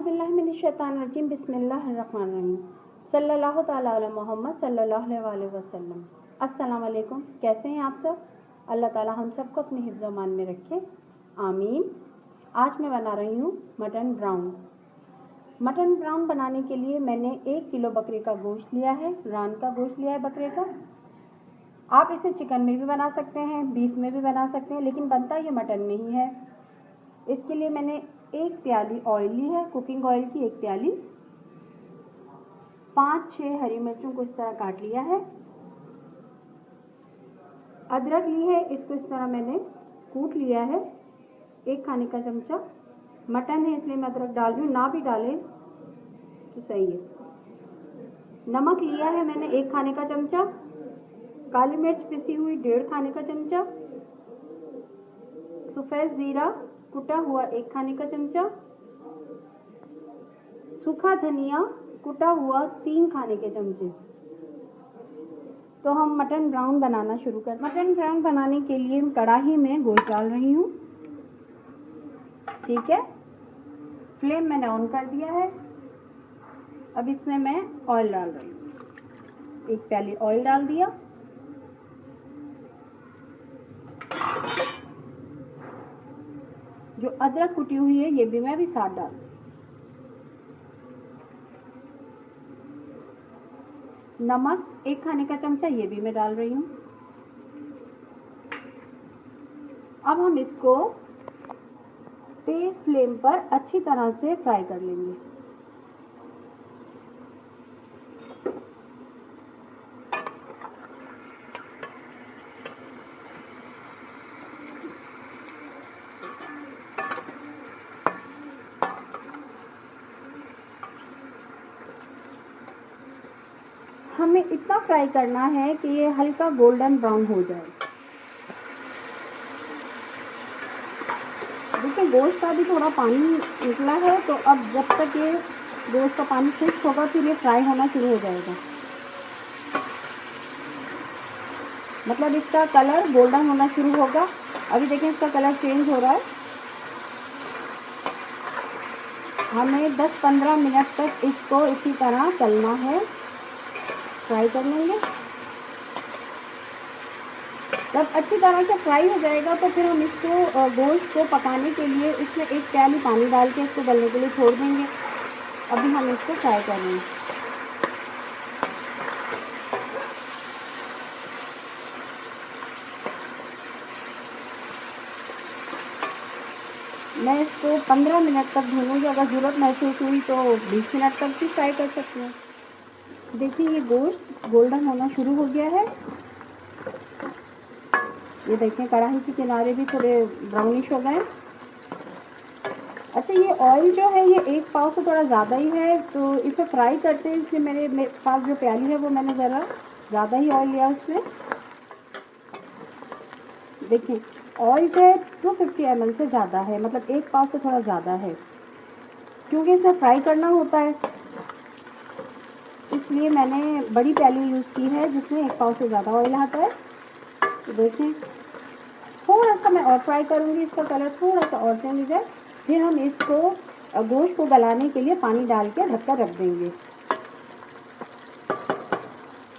औज़ुबिल्लाहिमिनश्शैतानिर्रजीम बिस्मिल्लाहिर्रहमानिर्रहीम सल्लल्लाहु तआला अला मोहम्मद सल्लल्लाहु अलैहि वसल्लम। अस्सलाम वालेकुम। कैसे हैं आप सब? अल्लाह ताला हम सबको अपने हिफ्ज़ व मान में रखे, आमीन। आज मैं बना रही हूँ मटन ब्राउन। मटन ब्राउन बनाने के लिए मैंने 1 किलो बकरे का गोश्त लिया है, रान का गोश्त लिया है बकरे का। आप इसे चिकन में भी बना सकते हैं, बीफ में भी बना सकते हैं, लेकिन बनता ये मटन में ही है। इसके लिए मैंने 1 प्याली ऑयल ली है, कुकिंग ऑयल की 1 प्याली। 5-6 हरी मिर्चों को इस तरह काट लिया है। अदरक ली है, इसको इस तरह मैंने कूट लिया है, 1 खाने का चमचा। मटन है इसलिए मैं अदरक डाल रही हूँ, ना भी डालें तो सही है। नमक लिया है मैंने 1 खाने का चमचा। काली मिर्च पिसी हुई 1.5 खाने का चमचा। सफ़ेद ज़ीरा कुटा हुआ 1 खाने का चमचा। सूखा धनिया कुटा हुआ 3 खाने के चमचे। तो हम मटन ब्राउन बनाना शुरू कर। मटन ब्राउन बनाने के लिए कढ़ाई में गोश्त डाल रही हूँ, ठीक है। फ्लेम मैंने ऑन कर दिया है। अब इसमें मैं ऑयल डाल रही हूँ, 1 प्याली ऑयल डाल दिया। जो अदरक कुटी हुई है ये भी मैं भी साथ डाल दूँ। नमक 1 खाने का चमचा ये भी मैं डाल रही हूँ। अब हम इसको तेज फ्लेम पर अच्छी तरह से फ्राई कर लेंगे। हमें इतना फ्राई करना है कि ये हल्का गोल्डन ब्राउन हो जाए। देखिए गोश्त का भी थोड़ा पानी निकला है, तो अब जब तक ये गोश्त का पानी खुश्क होगा फिर ये फ्राई होना शुरू हो जाएगा। मतलब इसका कलर गोल्डन होना शुरू होगा। अभी देखिए इसका कलर चेंज हो रहा है। हमें 10-15 मिनट तक इसको इसी तरह तलना है, फ्राई कर लेंगे। जब अच्छी तरह से फ्राई हो जाएगा तो फिर हम इसको गोश्त को पकाने के लिए इसमें 1 प्याली पानी डाल के इसको गलने के लिए छोड़ देंगे। अभी हम इसको फ्राई कर रहे हैं। मैं इसको 15 मिनट तक भूनूंगी। अगर ज़रूरत महसूस हुई तो 20 मिनट तक भी फ्राई कर सकते हैं। देखिए ये गोश्त गोल्डन होना शुरू हो गया है। ये देखिए कढ़ाई के किनारे भी थोड़े ब्राउनिश हो गए। अच्छा ये ऑयल जो है ये 1 पाव से थोड़ा ज़्यादा ही है, तो इसे फ्राई करते हैं इसलिए मेरे पास जो प्याली है वो मैंने ज़रा ज़्यादा ही ऑयल लिया उसमें। देखिए ऑयल जो है 250 ml से ज़्यादा है, मतलब 1 पाव से थोड़ा ज़्यादा है, क्योंकि इसमें फ्राई करना होता है इसलिए मैंने बड़ी प्याली यूज़ की है जिसमें 1 पाव से ज़्यादा ऑयल आता है। तो देखें थोड़ा सा मैं और फ्राई करूँगी, इसका कलर थोड़ा सा और चेंज हो जाए, फिर हम इसको गोश्त को गलाने के लिए पानी डाल के ढककर रख देंगे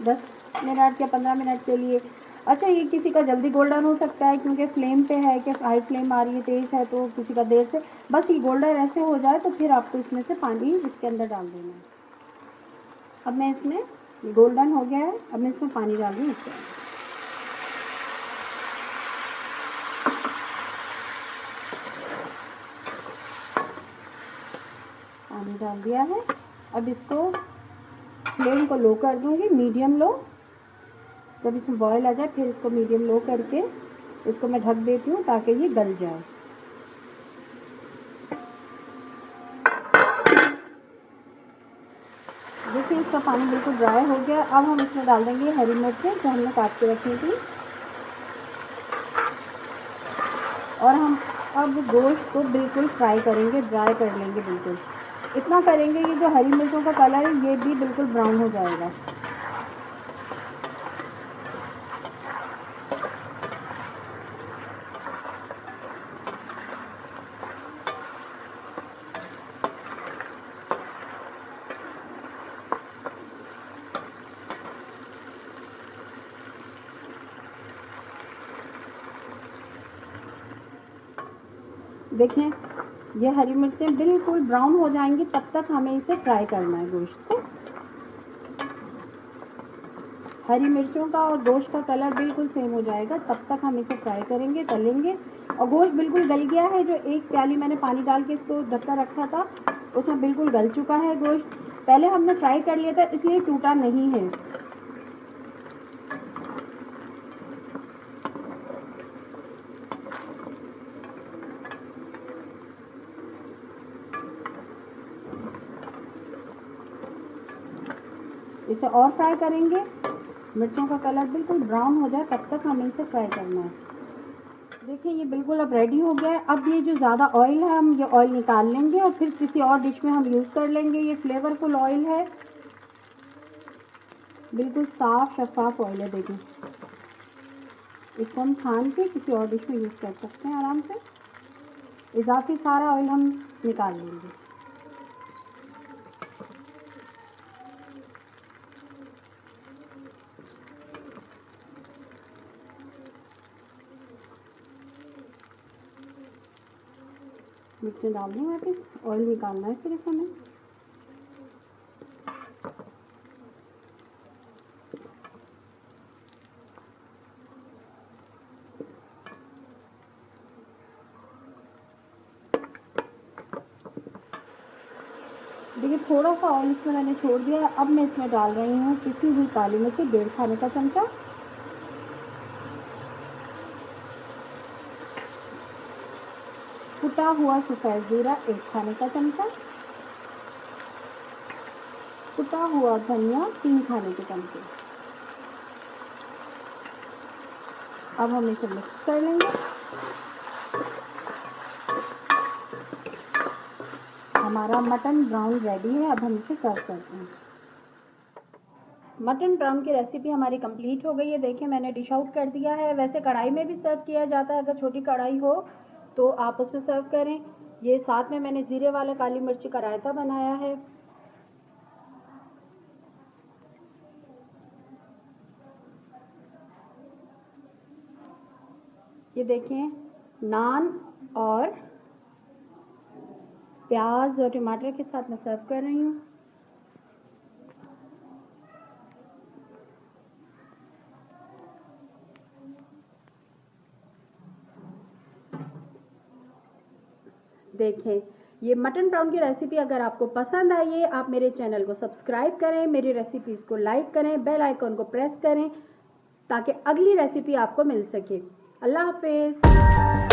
10 मिनट या 15 मिनट के लिए। अच्छा ये किसी का जल्दी गोल्डन हो सकता है क्योंकि फ्लेम पे है कि हाई फ्लेम आ रही है, तेज़ है, तो किसी का देर से। बस ये गोल्डन ऐसे हो जाए तो फिर आपको इसमें से पानी इसके अंदर डाल देना है। अब मैं इसमें गोल्डन हो गया है, अब मैं इसमें पानी डाल दूँ। इसके पानी डाल दिया है। अब इसको फ्लेम को लो कर दूँगी, मीडियम लो। जब इसमें बॉयल आ जाए फिर इसको मीडियम लो करके इसको मैं ढक देती हूँ ताकि ये गल जाए। देखिए इसका पानी बिल्कुल ड्राई हो गया। अब हम इसमें डाल देंगे हरी मिर्चें जो हमने काट के रखी थी, और हम अब गोश्त को बिल्कुल फ्राई करेंगे, ड्राई कर लेंगे बिल्कुल। इतना करेंगे कि जो हरी मिर्चों का कलर है ये भी बिल्कुल ब्राउन हो जाएगा। देखें ये हरी मिर्चें बिल्कुल ब्राउन हो जाएंगी, तब तक हमें इसे फ्राई करना है गोश्त को। हरी मिर्चों का और गोश्त का कलर बिल्कुल सेम हो जाएगा, तब तक हम इसे फ्राई करेंगे, तलेंगे। और गोश्त बिल्कुल गल गया है, जो 1 प्याली मैंने पानी डाल के इसको ढककर रखा था उसमें बिल्कुल गल चुका है गोश्त। पहले हमने फ्राई कर लिया था इसलिए टूटा नहीं है। इसे और फ्राई करेंगे, मिर्चों का कलर बिल्कुल ब्राउन हो जाए तब तक हमें इसे फ्राई करना है। देखिए ये बिल्कुल अब रेडी हो गया है। अब ये जो ज़्यादा ऑयल है हम ये ऑयल निकाल लेंगे और फिर किसी और डिश में हम यूज़ कर लेंगे। ये फ्लेवरफुल ऑयल है, बिल्कुल साफ शफाफ ऑयल है। देखिए इसको हम छान के किसी और डिश में यूज़ कर सकते हैं आराम से। इजाफी सारा ऑयल हम निकाल लेंगे। मिर्चें डाल दें वापस, ऑयल निकालना है सिर्फ हमें। देखिए थोड़ा सा ऑयल इसमें मैंने छोड़ दिया है। अब मैं इसमें डाल रही हूँ पिसी हुई काली मिर्च 1.5 खाने का चमचा, कुटा हुआ सफ़ेद जीरा 1 खाने का चमचा, कुटा हुआ धनिया 3 खाने के चमचे। अब हम इसे मिक्स कर लेंगे। हमारा मटन ब्राउन रेडी है। अब हम इसे सर्व करते हैं। मटन ब्राउन की रेसिपी हमारी कंप्लीट हो गई है। देखिए मैंने डिश आउट कर दिया है। वैसे कढ़ाई में भी सर्व किया जाता है, अगर छोटी कढ़ाई हो तो आप उसमें सर्व करें। ये साथ में मैंने ज़ीरे वाला काली मिर्ची का रायता बनाया है। ये देखें नान और प्याज और टमाटर के साथ मैं सर्व कर रही हूँ। देखें ये मटन ब्राउन की रेसिपी अगर आपको पसंद आई है, आप मेरे चैनल को सब्सक्राइब करें, मेरी रेसिपीज़ को लाइक करें, बेल आइकन को प्रेस करें ताकि अगली रेसिपी आपको मिल सके। अल्लाह हाफिज़।